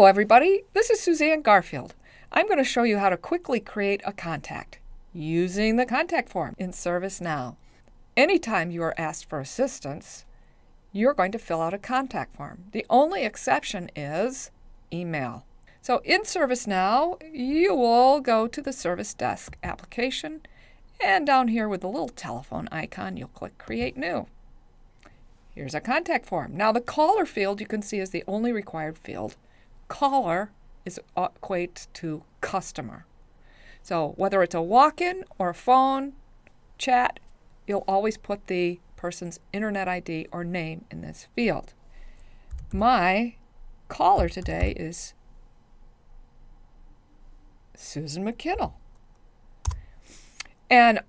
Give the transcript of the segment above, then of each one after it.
Hello everybody, this is Suzanne Garfield. I'm going to show you how to quickly create a contact using the contact form in ServiceNow. Anytime you are asked for assistance, you're going to fill out a contact form. The only exception is email. So in ServiceNow, you will go to the Service Desk application, and down here with the little telephone icon, you'll click Create New. Here's a contact form. Now the caller field you can see is the only required field. Caller is equate to customer. So whether it's a walk-in or a phone chat, you'll always put the person's internet ID or name in this field. My caller today is Susan McKinnell. And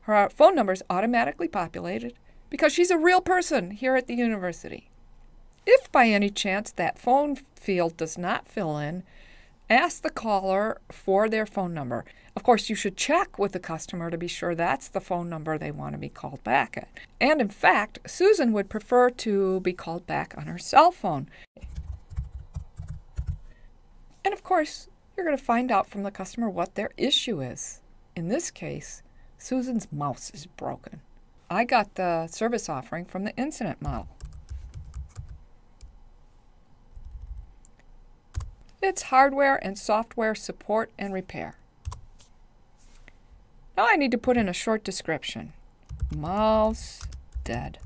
her phone number is automatically populated because she's a real person here at the university. If by any chance that phone field does not fill in, ask the caller for their phone number. Of course, you should check with the customer to be sure that's the phone number they want to be called back at. And in fact, Susan would prefer to be called back on her cell phone. And of course, you're going to find out from the customer what their issue is. In this case, Susan's mouse is broken. I got the service offering from the incident model. It's hardware and software support and repair. Now I need to put in a short description. Mouse dead.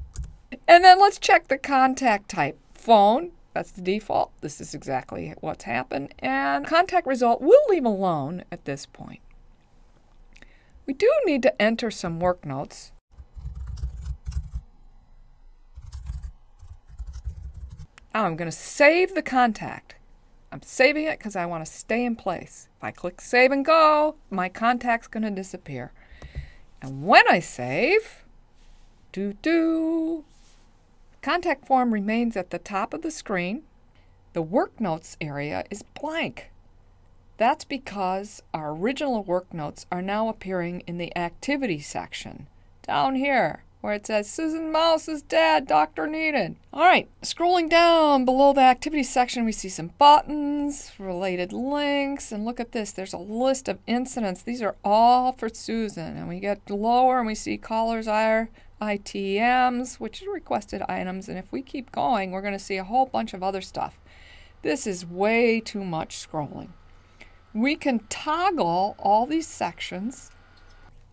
And then let's check the contact type. Phone, that's the default. This is exactly what's happened. And contact result we'll leave alone at this point. We do need to enter some work notes. Now I'm going to save the contact. I'm saving it because I want to stay in place. If I click Save and Go, my contact's going to disappear. And when I save, contact form remains at the top of the screen. The Work Notes area is blank. That's because our original work notes are now appearing in the Activity section, down here, where it says, Susan Mouse is dead, doctor needed. All right, scrolling down below the activity section, we see some buttons, related links, and look at this. There's a list of incidents. These are all for Susan. And we get lower and we see callers are ITMs, which are requested items. And if we keep going, we're going to see a whole bunch of other stuff. This is way too much scrolling. We can toggle all these sections.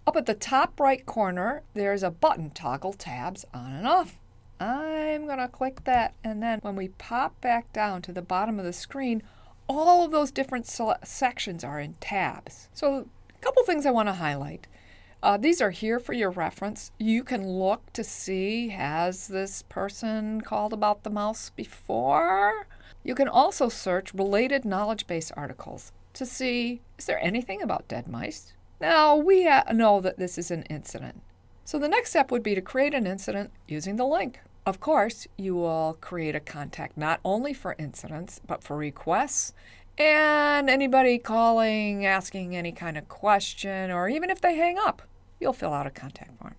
Up at the top right corner, there's a button, toggle tabs on and off. I'm going to click that, and then when we pop back down to the bottom of the screen, all of those different sections are in tabs. So a couple things I want to highlight. These are here for your reference. You can look to see, has this person called about the mouse before? You can also search related knowledge base articles to see, is there anything about dead mice? Now, we know that this is an incident. So the next step would be to create an incident using the link. Of course, you will create a contact not only for incidents, but for requests and anybody calling, asking any kind of question, or even if they hang up, you'll fill out a contact form.